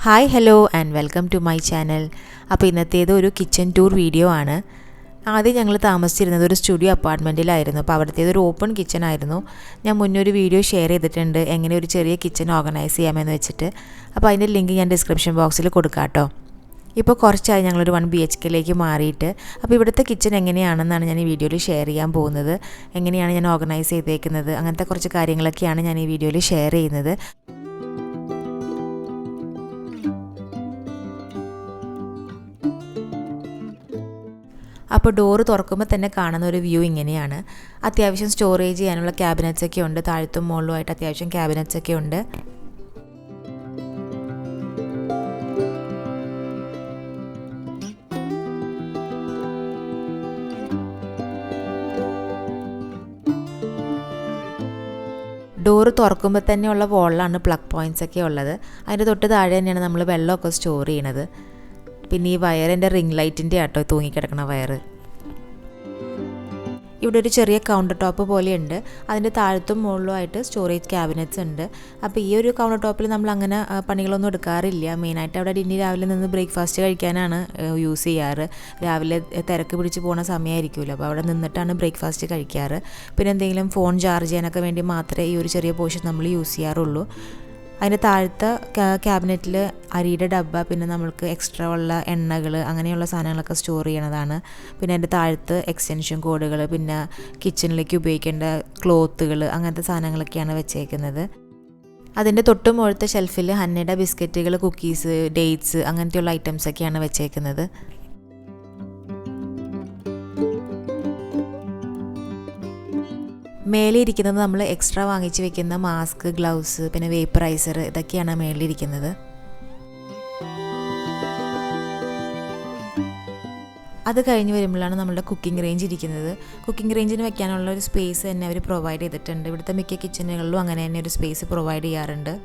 Hi hello and welcome to my channel. അപ്പോൾ ഇന്നത്തേത് ഒരു കിച്ചൺ ടൂർ വീഡിയോ ആണ്. ആദ്യം ഞങ്ങൾ താമസിച്ചിരുന്നത് ഒരു സ്റ്റുഡിയോ അപ്പാർട്ട്മെൻറ്റിലായിരുന്നു. അപ്പോൾ അവിടുത്തേത് ഒരു ഓപ്പൺ കിച്ചൺ ആയിരുന്നു. ഞാൻ മുന്നേ ഒരു വീഡിയോ ഷെയർ ചെയ്തിട്ടുണ്ട് എങ്ങനെ ഒരു ചെറിയ കിച്ചൺ ഓർഗനൈസ് ചെയ്യാമെന്ന് വെച്ചിട്ട്. അപ്പോൾ അതിൻ്റെ ലിങ്ക് ഞാൻ ഡിസ്ക്രിപ്ഷൻ ബോക്സിൽ കൊടുക്കാം കേട്ടോ. ഇപ്പോൾ കുറച്ചായി ഞങ്ങളൊരു 1 BHK മാറിയിട്ട്. അപ്പോൾ ഇവിടുത്തെ കിച്ചൺ എങ്ങനെയാണെന്നാണ് ഞാൻ ഈ വീഡിയോയിൽ ഷെയർ ചെയ്യാൻ പോകുന്നത്. എങ്ങനെയാണ് ഞാൻ ഓർഗനൈസ് ചെയ്തേക്കുന്നത്, അങ്ങനത്തെ കുറച്ച് കാര്യങ്ങളൊക്കെയാണ് ഞാൻ ഈ വീഡിയോയിൽ ഷെയർ ചെയ്യുന്നത്. അപ്പോൾ ഡോറ് തുറക്കുമ്പോൾ തന്നെ കാണുന്ന ഒരു വ്യൂ ഇങ്ങനെയാണ്. അത്യാവശ്യം സ്റ്റോറേജ് ചെയ്യാനുള്ള ക്യാബിനറ്റ്സ് ഒക്കെ ഉണ്ട്. താഴത്തും മുകളിലുമായിട്ട് അത്യാവശ്യം ക്യാബിനറ്റ്സ് ഒക്കെ ഉണ്ട്. ഡോറ് തുറക്കുമ്പോൾ തന്നെയുള്ള വോളിലാണ് പ്ലഗ് പോയിൻറ്റ്സ് ഒക്കെ ഉള്ളത്. അതിൻ്റെ തൊട്ട് താഴെ തന്നെയാണ് നമ്മൾ വെള്ളമൊക്കെ സ്റ്റോർ ചെയ്യണത്. പിന്നെ ഈ വയർ എൻ്റെ റിംഗ് ലൈറ്റിൻ്റെ ആട്ടോ തൂങ്ങിക്കിടക്കണ വയർ. ഇവിടെ ഒരു ചെറിയ കൗണ്ടർ ടോപ്പ് പോലെയുണ്ട്. അതിൻ്റെ താഴത്തും മുകളിലുമായിട്ട് സ്റ്റോറേജ് ക്യാബിനറ്റ്സ് ഉണ്ട്. അപ്പോൾ ഈ ഒരു കൗണ്ടർ ടോപ്പിൽ നമ്മൾ അങ്ങനെ പണികളൊന്നും എടുക്കാറില്ല. മെയിനായിട്ട് അവിടെ ഡിന്നി രാവിലെ നിന്ന് ബ്രേക്ക്ഫാസ്റ്റ് കഴിക്കാനാണ് യൂസ് ചെയ്യാറ്. രാവിലെ തിരക്ക് പിടിച്ച് പോകുന്ന സമയമായിരിക്കുമല്ലോ, അപ്പോൾ അവിടെ നിന്നിട്ടാണ് ബ്രേക്ക്ഫാസ്റ്റ് കഴിക്കാറ്. പിന്നെ എന്തെങ്കിലും ഫോൺ ചാർജ് ചെയ്യാനൊക്കെ വേണ്ടി മാത്രമേ ഈ ഒരു ചെറിയ പോർഷൻ നമ്മൾ യൂസ് ചെയ്യാറുള്ളൂ. അതിൻ്റെ താഴത്തെ ക്യാബിനറ്റിൽ അരിയുടെ ഡബ്ബ, പിന്നെ നമ്മൾക്ക് എക്സ്ട്രാ ഉള്ള എണ്ണകൾ, അങ്ങനെയുള്ള സാധനങ്ങളൊക്കെ സ്റ്റോർ ചെയ്യണതാണ്. പിന്നെ അതിൻ്റെ താഴത്ത് എക്സ്റ്റൻഷൻ കോഡുകൾ, പിന്നെ കിച്ചണിലേക്ക് ഉപയോഗിക്കേണ്ട ക്ലോത്തുകൾ, അങ്ങനത്തെ സാധനങ്ങളൊക്കെയാണ് വെച്ചേക്കുന്നത്. അതിൻ്റെ തൊട്ട് മുകളിലത്തെ ഷെൽഫിൽ ഹന്നയുടെ ബിസ്ക്കറ്റുകൾ, കുക്കീസ്, ഡേറ്റ്സ്, അങ്ങനത്തെയുള്ള ഐറ്റംസൊക്കെയാണ് വെച്ചേക്കുന്നത്. മേലെ ഇരിക്കുന്നത് നമ്മൾ എക്സ്ട്രാ വാങ്ങിച്ച് വെക്കുന്ന മാസ്ക്, ഗ്ലൗസ്, പിന്നെ വേപ്പറൈസർ, ഇതൊക്കെയാണ് മേളിലിരിക്കുന്നത്. അത് കഴിഞ്ഞ് വരുമ്പോഴാണ് നമ്മുടെ കുക്കിംഗ് റേഞ്ച് ഇരിക്കുന്നത്. കുക്കിംഗ് റേഞ്ചിന് വെക്കാനുള്ള ഒരു സ്പേസ് തന്നെ അവർ പ്രൊവൈഡ് ചെയ്തിട്ടുണ്ട്. ഇവിടുത്തെ മിക്ക കിച്ചണുകളിലും അങ്ങനെ തന്നെ ഒരു സ്പേസ് പ്രൊവൈഡ് ചെയ്യാറുണ്ട്.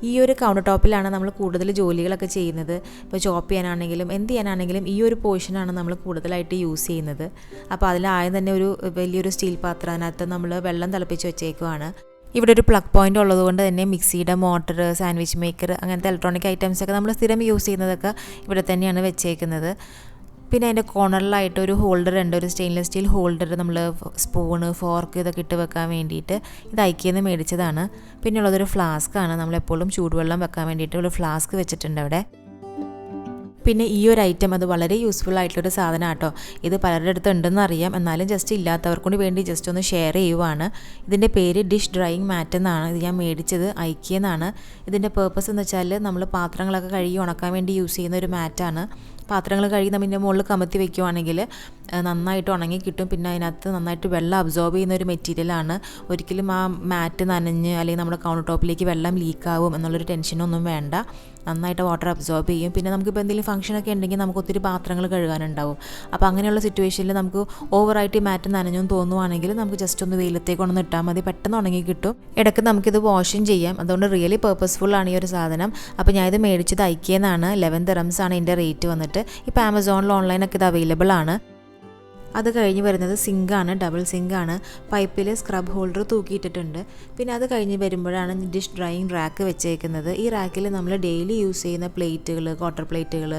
ഈ ഒരു കൗണ്ടർ ടോപ്പിലാണ് നമ്മൾ കൂടുതൽ ജോലികളൊക്കെ ചെയ്യുന്നത്. ഇപ്പോൾ ചോപ്പ് ചെയ്യാനാണെങ്കിലും എന്ത് ചെയ്യാനാണെങ്കിലും ഈ ഒരു പോർഷനാണ് നമ്മൾ കൂടുതലായിട്ട് യൂസ് ചെയ്യുന്നത്. അപ്പോൾ അതിലാദ്യം തന്നെ ഒരു വലിയൊരു സ്റ്റീൽ പാത്രം, അതിനകത്ത് നമ്മൾ വെള്ളം തിളപ്പിച്ച് വെച്ചേക്കുവാണ്. ഇവിടെ ഒരു പ്ലഗ് പോയിൻ്റ് ഉള്ളതുകൊണ്ട് തന്നെ മിക്സിയുടെ മോട്ടർ, സാൻഡ്വിച്ച് മേക്കർ, അങ്ങനത്തെ ഇലക്ട്രോണിക് ഐറ്റംസൊക്കെ നമ്മൾ സ്ഥിരം യൂസ് ചെയ്യുന്നതൊക്കെ ഇവിടെ തന്നെയാണ് വെച്ചേക്കുന്നത്. പിന്നെ അതിൻ്റെ കോർണറിലായിട്ട് ഒരു ഹോൾഡർ ഉണ്ട്, ഒരു സ്റ്റെയിൻലെസ് സ്റ്റീൽ ഹോൾഡർ. നമ്മൾ സ്പൂണ്, ഫോർക്ക് ഇതൊക്കെ ഇട്ട് വെക്കാൻ വേണ്ടിയിട്ട് ഇത് ഐക്യന്ന് മേടിച്ചതാണ്. പിന്നെ ഉള്ളതൊരു ഫ്ലാസ്ക്കാണ്. നമ്മളെപ്പോഴും ചൂടുവെള്ളം വെക്കാൻ വേണ്ടിയിട്ട് ഒരു ഫ്ലാസ്ക് വെച്ചിട്ടുണ്ട് അവിടെ. പിന്നെ ഈ ഒരു ഐറ്റം അത് വളരെ യൂസ്ഫുൾ ആയിട്ടുള്ളൊരു സാധനം കേട്ടോ. ഇത് പലരുടെ അടുത്ത് ഉണ്ടെന്ന് അറിയാം, എന്നാലും ജസ്റ്റ് ഇല്ലാത്തവർക്കൂടി വേണ്ടി ജസ്റ്റ് ഒന്ന് ഷെയർ ചെയ്യുവാണ്. ഇതിൻ്റെ പേര് ഡിഷ് ഡ്രൈയിങ് മാറ്റ് എന്നാണ്. ഇത് ഞാൻ മേടിച്ചത് ഐക്യെന്നാണ്. ഇതിൻ്റെ പേർപ്പസ് എന്ന് വെച്ചാൽ നമ്മൾ പാത്രങ്ങളൊക്കെ കഴുകി ഉണക്കാൻ വേണ്ടി യൂസ് ചെയ്യുന്ന ഒരു മാറ്റാണ്. പാത്രങ്ങൾ കഴുകി നമ്മിൻ്റെ മുകളിൽ കമത്തി വയ്ക്കുവാണെങ്കിൽ നന്നായിട്ട് ഉണങ്ങി കിട്ടും. പിന്നെ അതിനകത്ത് നന്നായിട്ട് വെള്ളം അബ്സോർബ് ചെയ്യുന്ന ഒരു മെറ്റീരിയലാണ്. ഒരിക്കലും ആ മാറ്റ് നനഞ്ഞ് അല്ലെങ്കിൽ നമ്മുടെ കൗണ്ടർ ടോപ്പിലേക്ക് വെള്ളം ലീക്കാവും എന്നുള്ളൊരു ടെൻഷനൊന്നും വേണ്ട. നന്നായിട്ട് വാട്ടർ അബ്സോർബ് ചെയ്യും. പിന്നെ നമുക്കിപ്പോൾ എന്തെങ്കിലും ഫംഗ്ഷനൊക്കെ ഉണ്ടെങ്കിൽ നമുക്ക് ഒത്തിരി പാത്രങ്ങൾ കഴുകാനുണ്ടാവും. അപ്പോൾ അങ്ങനെയുള്ള സിറ്റുവേഷനിൽ നമുക്ക് ഓവറായിട്ട് മാറ്റ് നനഞ്ഞു തോന്നുവാണെങ്കിൽ നമുക്ക് ജസ്റ്റ് ഒന്ന് വെയിലത്തേക്ക് കൊണ്ടൊന്ന് ഇട്ടാൽ മതി, പെട്ടെന്ന് ഉണങ്ങി കിട്ടും. ഇടയ്ക്ക് നമുക്കിത് വാഷും ചെയ്യാം. അതുകൊണ്ട് റിയലി പേർപ്പസ്ഫുൾ ആണ് ഈ ഒരു സാധനം. അപ്പോൾ ഞാനിത് മേടിച്ചത് ഐക്യെന്നാണ്. 11 dirhams ആണ് ഇതിൻ്റെ റേറ്റ് വന്നിട്ട്. ഇപ്പോൾ ആമസോണിൽ ഓൺലൈനൊക്കെ ഇത് അവൈലബിൾ ആണ്. അത് കഴിഞ്ഞ് വരുന്നത് സിങ്കാണ്, ഡബിൾ സിങ്കാണ്. പൈപ്പിൽ സ്ക്രബ് ഹോൾഡർ തൂക്കിയിട്ടിട്ടുണ്ട്. പിന്നെ അത് കഴിഞ്ഞ് വരുമ്പോഴാണ് ഡിഷ് ഡ്രൈയിങ് റാക്ക് വെച്ചേക്കുന്നത്. ഈ റാക്കിൽ നമ്മൾ ഡെയിലി യൂസ് ചെയ്യുന്ന പ്ലേറ്റുകൾ, ക്വാർട്ടർ പ്ലേറ്റുകൾ,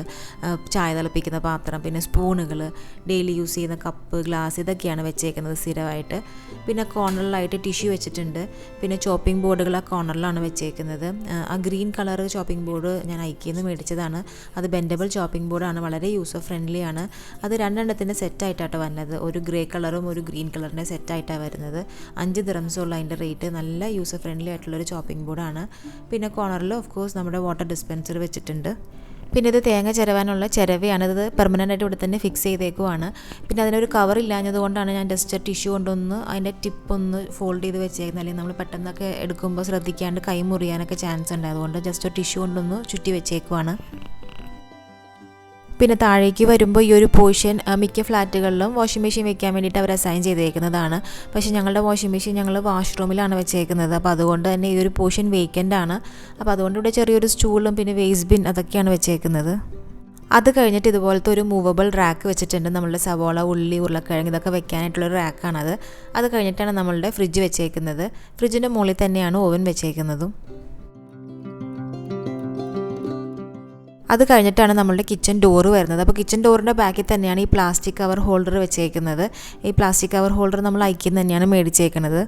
ചായ തിളപ്പിക്കുന്ന പാത്രം, പിന്നെ സ്പൂണുകൾ, ഡെയിലി യൂസ് ചെയ്യുന്ന കപ്പ്, ഗ്ലാസ്, ഇതൊക്കെയാണ് വെച്ചേക്കുന്നത് സ്ഥിരമായിട്ട്. പിന്നെ കോർണറിലായിട്ട് ടിഷ്യൂ വെച്ചിട്ടുണ്ട്. പിന്നെ ചോപ്പിംഗ് ബോർഡുകൾ ആ കോർണറിലാണ് വെച്ചേക്കുന്നത്. ആ ഗ്രീൻ കളർ ചോപ്പിംഗ് ബോർഡ് ഞാൻ ഐക്യെന്ന് മേടിച്ചതാണ്. അത് ബെൻഡബിൾ ചോപ്പിംഗ് ബോർഡാണ്, വളരെ യൂസർ ഫ്രണ്ട്ലി ആണ്. അത് 2 എണ്ണത്തിൻ്റെ സെറ്റായിട്ടാണ് വന്നത്. ഒരു ഗ്രേ കളറും ഒരു ഗ്രീൻ കളറിൻ്റെ സെറ്റായിട്ടാണ് വരുന്നത്. 5 dirhams ഉള്ള അതിൻ്റെ റേറ്റ്. നല്ല യൂസർ ഫ്രണ്ട്ലി ആയിട്ടുള്ളൊരു ചോപ്പിംഗ് ബോർഡാണ്. പിന്നെ കോർണറിൽ ഓഫ് കോഴ്സ് നമ്മുടെ വാട്ടർ ഡിസ്പെൻസർ വെച്ചിട്ടുണ്ട്. പിന്നെ ഇത് തേങ്ങ ചിരവാനുള്ള ചിരവയാണ്. ഇത് പെർമനൻ്റ് ആയിട്ട് ഇവിടെ തന്നെ ഫിക്സ് ചെയ്തേക്കുവാണ്. പിന്നെ അതിനൊരു കവർ ഇല്ലാഞ്ഞതുകൊണ്ടാണ് ഞാൻ ജസ്റ്റ് ടിഷ്യൂ കൊണ്ടൊന്ന് അതിൻ്റെ ടിപ്പൊന്ന് ഫോൾഡ് ചെയ്ത് വെച്ചേക്കുന്നത്. അല്ലെങ്കിൽ നമ്മൾ പെട്ടെന്നൊക്കെ എടുക്കുമ്പോൾ ശ്രദ്ധിക്കാണ്ട് കൈ മുറിയാനൊക്കെ ചാൻസ് ഉണ്ട്. അതുകൊണ്ട് ജസ്റ്റ് ടിഷ്യൂ കൊണ്ടൊന്ന് ചുറ്റി വെച്ചേക്കുവാണ്. പിന്നെ താഴേക്ക് വരുമ്പോൾ ഈ ഒരു പോർഷൻ മിക്ക ഫ്ലാറ്റുകളിലും വാഷിംഗ് മെഷീൻ വെക്കാൻ വേണ്ടിയിട്ട് അവർ അസൈൻ ചെയ്തേക്കുന്നതാണ്. പക്ഷേ ഞങ്ങളുടെ വാഷിംഗ് മെഷീൻ ഞങ്ങൾ വാഷ്റൂമിലാണ് വെച്ചേക്കുന്നത്. അപ്പോൾ അതുകൊണ്ട് തന്നെ ഈ ഒരു പോർഷൻ വേക്കൻ്റ് ആണ്. അപ്പോൾ അതുകൊണ്ട് ഇവിടെ ചെറിയൊരു സ്റ്റൂളും പിന്നെ വേസ്റ്റ് ബിൻ അതൊക്കെയാണ് വെച്ചേക്കുന്നത്. അത് കഴിഞ്ഞിട്ട് ഇതുപോലത്തെ ഒരു മൂവബിൾ റാക്ക് വെച്ചിട്ടുണ്ട്. നമ്മളുടെ സവോള, ഉള്ളി, ഉരുളക്കിഴങ്ങ് ഇതൊക്കെ വെക്കാനായിട്ടുള്ളൊരു റാക്കാണത്. അത് കഴിഞ്ഞിട്ടാണ് നമ്മളുടെ ഫ്രിഡ്ജ് വെച്ചേക്കുന്നത്. ഫ്രിഡ്ജിൻ്റെ മുകളിൽ തന്നെയാണ് ഓവൻ വെച്ചേക്കുന്നതും. അത് കഴിഞ്ഞിട്ടാണ് നമ്മളുടെ കിച്ചൺ ഡോറ് വരുന്നത്. അപ്പോൾ കിച്ചൺ ഡോറിൻ്റെ ബാക്കിൽ തന്നെയാണ് ഈ പ്ലാസ്റ്റിക് കവർ ഹോൾഡർ വെച്ചേക്കുന്നത്. ഈ പ്ലാസ്റ്റിക് കവർ ഹോൾഡർ നമ്മൾ ഐക്യം തന്നെയാണ് മേടിച്ചേക്കുന്നത്.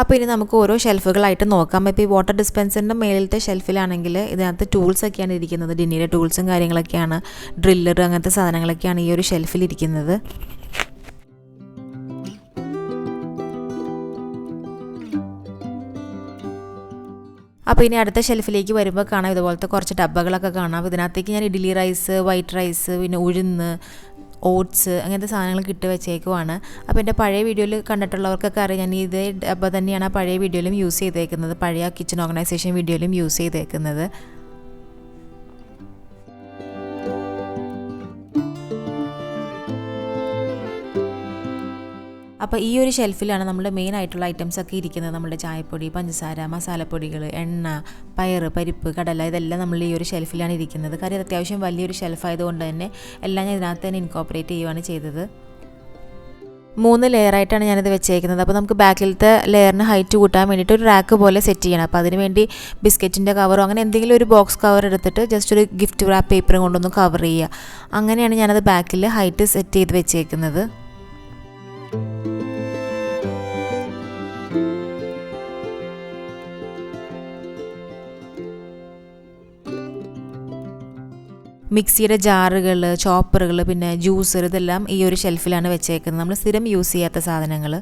അപ്പോൾ ഇനി നമുക്ക് ഓരോ ഷെൽഫുകളായിട്ട് നോക്കാം. ഇപ്പോൾ ഈ വാട്ടർ ഡിസ്പെൻസറിൻ്റെ മേളിലത്തെ ഷെൽഫിലാണെങ്കിൽ ഇതിനകത്ത് ടൂൾസൊക്കെയാണ് ഇരിക്കുന്നത്. ഡിന്നിയുടെ ടൂൾസും കാര്യങ്ങളൊക്കെയാണ്, ഡ്രില്ലർ അങ്ങനത്തെ സാധനങ്ങളൊക്കെയാണ് ഈ ഒരു ഷെൽഫിലിരിക്കുന്നത്. അപ്പോൾ ഇനി അടുത്ത ഷെൽഫിലേക്ക് വരുമ്പോൾ കാണാം ഇതുപോലത്തെ കുറച്ച് ഡബ്ബകളൊക്കെ കാണാം. ഇതിനകത്തേക്ക് ഞാൻ ഇഡ്ഡലി റൈസ്, വൈറ്റ് റൈസ്, പിന്നെ ഉഴുന്ന്, ഓട്സ് അങ്ങനത്തെ സാധനങ്ങൾ ഇട്ട് വെച്ചേക്കുവാണ്. അപ്പോൾ എൻ്റെ പഴയ വീഡിയോയിൽ കണ്ടിട്ടുള്ളവർക്കൊക്കെ അറിയാം, ഞാൻ ഇതേ ഡബ്ബ തന്നെയാണ് ആ പഴയ വീഡിയോയിലും യൂസ് ചെയ്തേക്കുന്നത്, പഴയ കിച്ചൺ ഓർഗനൈസേഷൻ വീഡിയോയിലും യൂസ് ചെയ്തേക്കുന്നത്. അപ്പോൾ ഈ ഒരു ഷെൽഫിലാണ് നമ്മുടെ മെയിൻ ആയിട്ടുള്ള ഐറ്റംസ് ഒക്കെ ഇരിക്കുന്നത്. നമ്മുടെ ചായപ്പൊടി, പഞ്ചസാര, മസാലപ്പൊടികൾ, എണ്ണ, പയറ്, പരിപ്പ്, കടല, ഇതെല്ലാം നമ്മൾ ഈ ഒരു ഷെൽഫിലാണ് ഇരിക്കുന്നത്. കാര്യം അത്യാവശ്യം വലിയൊരു ഷെൽഫായതുകൊണ്ട് തന്നെ എല്ലാം ഞാൻ ഇതിനകത്ത് തന്നെ ഇൻകോപ്പറേറ്റ് ചെയ്യുകയാണ് ചെയ്തത്. 3 ലെയറായിട്ടാണ് ഞാനിത് വെച്ചേക്കുന്നത്. അപ്പോൾ നമുക്ക് ബാക്കിലത്തെ ലെയറിന് ഹൈറ്റ് കൂട്ടാൻ വേണ്ടിയിട്ട് ഒരു റാക്ക് പോലെ സെറ്റ് ചെയ്യണം. അപ്പോൾ അതിന് വേണ്ടി ബിസ്ക്കറ്റിൻ്റെ കവറോ അങ്ങനെ എന്തെങ്കിലും ഒരു ബോക്സ് കവർ എടുത്തിട്ട് ജസ്റ്റ് ഒരു ഗിഫ്റ്റ് റാപ്പ് പേപ്പറും കൊണ്ടൊന്ന് കവർ ചെയ്യുക. അങ്ങനെയാണ് ഞാനത് ബാക്കിൽ ഹൈറ്റ് സെറ്റ് ചെയ്ത് വെച്ചേക്കുന്നത്. മിക്സിയുടെ ജാറുകൾ, ചോപ്പറുകൾ, പിന്നെ ജ്യൂസർ, ഇതെല്ലാം ഈ ഒരു ഷെൽഫിലാണ് വെച്ചേക്കുന്നത്. നമ്മൾ സ്ഥിരം യൂസ് ചെയ്യാത്ത സാധനങ്ങൾ.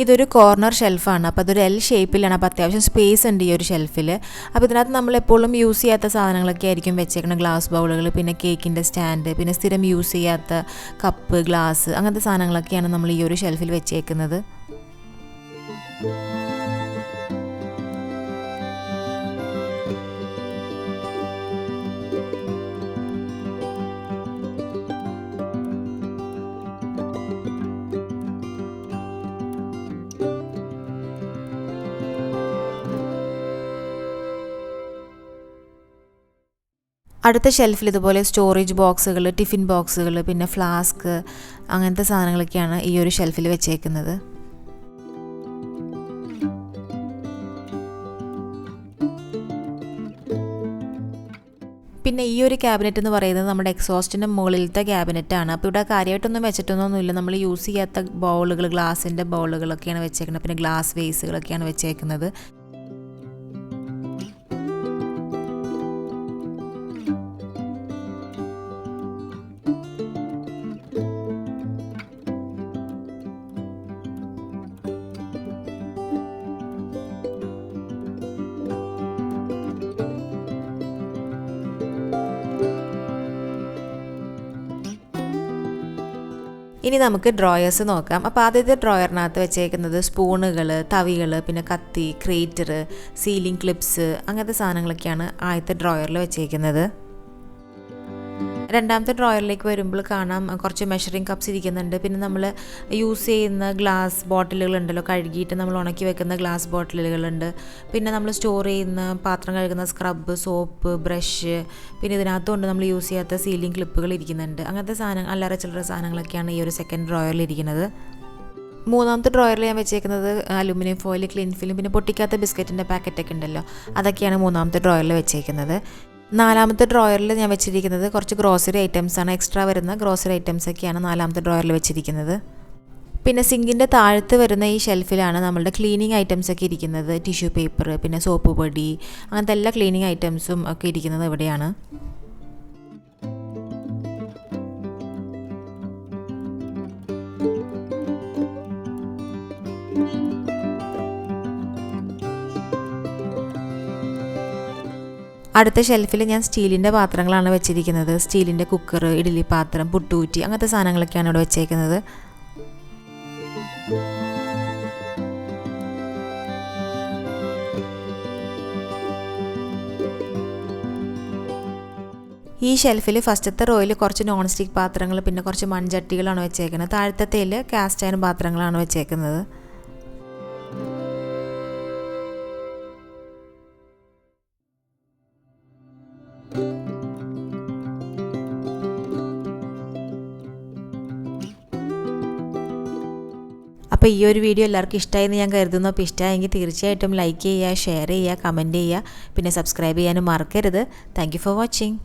ഇതൊരു കോർണർ ഷെൽഫാണ്. അപ്പോൾ അതൊരു എൽ ഷേപ്പിലാണ്. അപ്പോൾ അത്യാവശ്യം സ്പേസ് ഉണ്ട് ഈ ഒരു ഷെൽഫിൽ. അപ്പോൾ ഇതിനകത്ത് നമ്മളെപ്പോഴും യൂസ് ചെയ്യാത്ത സാധനങ്ങളൊക്കെ ആയിരിക്കും വെച്ചേക്കണം. ഗ്ലാസ് ബൗളുകൾ, പിന്നെ കേക്കിൻ്റെ സ്റ്റാൻഡ്, പിന്നെ സ്ഥിരം യൂസ് ചെയ്യാത്ത കപ്പ്, ഗ്ലാസ്, അങ്ങനത്തെ സാധനങ്ങളൊക്കെയാണ് നമ്മൾ ഈ ഒരു ഷെൽഫിൽ വെച്ചേക്കുന്നത്. അടുത്ത ഷെൽഫിൽ ഇതുപോലെ സ്റ്റോറേജ് ബോക്സുകൾ, ടിഫിൻ ബോക്സുകൾ, പിന്നെ ഫ്ലാസ്ക്, അങ്ങനത്തെ സാധനങ്ങളൊക്കെയാണ് ഈ ഒരു ഷെൽഫിൽ വെച്ചേക്കുന്നത്. പിന്നെ ഈ ഒരു ക്യാബിനറ്റ് എന്ന് പറയുന്നത് നമ്മുടെ എക്സോസ്റ്റിൻ്റെ മുകളിലത്തെ ക്യാബിനറ്റാണ്. അപ്പോൾ ഇവിടെ കാര്യമായിട്ടൊന്നും വെച്ചിട്ടൊന്നുമില്ല. നമ്മൾ യൂസ് ചെയ്യാത്ത ബൗളുകൾ, ഗ്ലാസിൻ്റെ ബൗളുകളൊക്കെയാണ് വെച്ചേക്കുന്നത്. പിന്നെ ഗ്ലാസ് വേസുകളൊക്കെയാണ് വെച്ചേക്കുന്നത്. ഇനി നമുക്ക് ഡ്രോയേഴ്സ് നോക്കാം. അപ്പോൾ ആദ്യത്തെ ഡ്രോയറിനകത്ത് വെച്ചേക്കുന്നത് സ്പൂണുകൾ, തവികൾ, പിന്നെ കത്തി, ക്രേറ്റർ, സീലിംഗ് ക്ലിപ്സ്, അങ്ങനത്തെ സാധനങ്ങളൊക്കെയാണ് ആദ്യത്തെ ഡ്രോയറിൽ വെച്ചേക്കുന്നത്. രണ്ടാമത്തെ ഡ്രോയറിലേക്ക് വരുമ്പോൾ കാണാം കുറച്ച് മെഷറിംഗ് കപ്സ് ഇരിക്കുന്നുണ്ട്. പിന്നെ നമ്മൾ യൂസ് ചെയ്യുന്ന ഗ്ലാസ് ബോട്ടിലുകളുണ്ടല്ലോ, കഴുകിയിട്ട് നമ്മൾ ഉണക്കി വെക്കുന്ന ഗ്ലാസ് ബോട്ടിലുകളുണ്ട്. പിന്നെ നമ്മൾ സ്റ്റോർ ചെയ്യുന്ന പാത്രം കഴുകുന്ന സ്ക്രബ്, സോപ്പ്, ബ്രഷ്, പിന്നെ ഇതിനകത്തുകൊണ്ട് നമ്മൾ യൂസ് ചെയ്യാത്ത സീലിംഗ് ക്ലിപ്പുകൾ ഇരിക്കുന്നുണ്ട്. അങ്ങനത്തെ സാധനം, അല്ലറ ചില്ലറ സാധനങ്ങളൊക്കെയാണ് ഈ ഒരു സെക്കൻഡ് ഡ്രോയറിൽ ഇരിക്കുന്നത്. മൂന്നാമത്തെ ഡ്രോയറിൽ ഞാൻ വെച്ചേക്കുന്നത് അലുമിനിയം ഫോയിൽ, ക്ലിൻ ഫിലിം, പിന്നെ പൊട്ടിക്കാത്ത ബിസ്ക്കറ്റിൻ്റെ പാക്കറ്റൊക്കെ ഉണ്ടല്ലോ, അതൊക്കെയാണ് മൂന്നാമത്തെ ഡ്രോയറിൽ വെച്ചേക്കുന്നത്. നാലാമത്തെ ഡ്രോയറിൽ ഞാൻ വെച്ചിരിക്കുന്നത് കുറച്ച് ഗ്രോസറി ഐറ്റംസാണ്. എക്സ്ട്രാ വരുന്ന ഗ്രോസറി ഐറ്റംസൊക്കെയാണ് നാലാമത്തെ ഡ്രോയറിൽ വെച്ചിരിക്കുന്നത്. പിന്നെ സിങ്കിൻ്റെ താഴത്ത് വരുന്ന ഈ ഷെൽഫിലാണ് നമ്മളുടെ ക്ലീനിങ് ഐറ്റംസൊക്കെ ഇരിക്കുന്നത്. ടിഷ്യൂ പേപ്പർ, പിന്നെ സോപ്പ് പൊടി, അങ്ങനത്തെ എല്ലാ ക്ലീനിങ് ഐറ്റംസും ഒക്കെ ഇരിക്കുന്നത് ഇവിടെയാണ്. അടുത്ത ഷെൽഫിൽ ഞാൻ സ്റ്റീലിൻ്റെ പാത്രങ്ങളാണ് വെച്ചിരിക്കുന്നത്. സ്റ്റീലിൻ്റെ കുക്കർ, ഇഡ്ഡലി പാത്രം, പുട്ടുകുറ്റി, അങ്ങനത്തെ സാധനങ്ങളൊക്കെയാണ് ഇവിടെ വെച്ചേക്കുന്നത്. ഈ ഷെൽഫിൽ ഫസ്റ്റത്തെ റോയിൽ കുറച്ച് നോൺ സ്റ്റിക്ക് പാത്രങ്ങൾ, പിന്നെ കുറച്ച് മൺചട്ടികളാണ് വെച്ചേക്കുന്നത്. താഴത്തേൽ കാസ്റ്റ് അയൺ പാത്രങ്ങളാണ് വെച്ചേക്കുന്നത്. അപ്പോൾ ഈ ഒരു വീഡിയോ എല്ലാവർക്കും ഇഷ്ടമായെന്ന് ഞാൻ കരുതുന്നു. അപ്പോൾ ഇഷ്ടമായെങ്കിൽ തീർച്ചയായിട്ടും ലൈക്ക് ചെയ്യുക, ഷെയർ ചെയ്യുക, കമൻറ്റ് ചെയ്യുക, പിന്നെ സബ്സ്ക്രൈബ് ചെയ്യാനും മറക്കരുത്. Thank you for watching.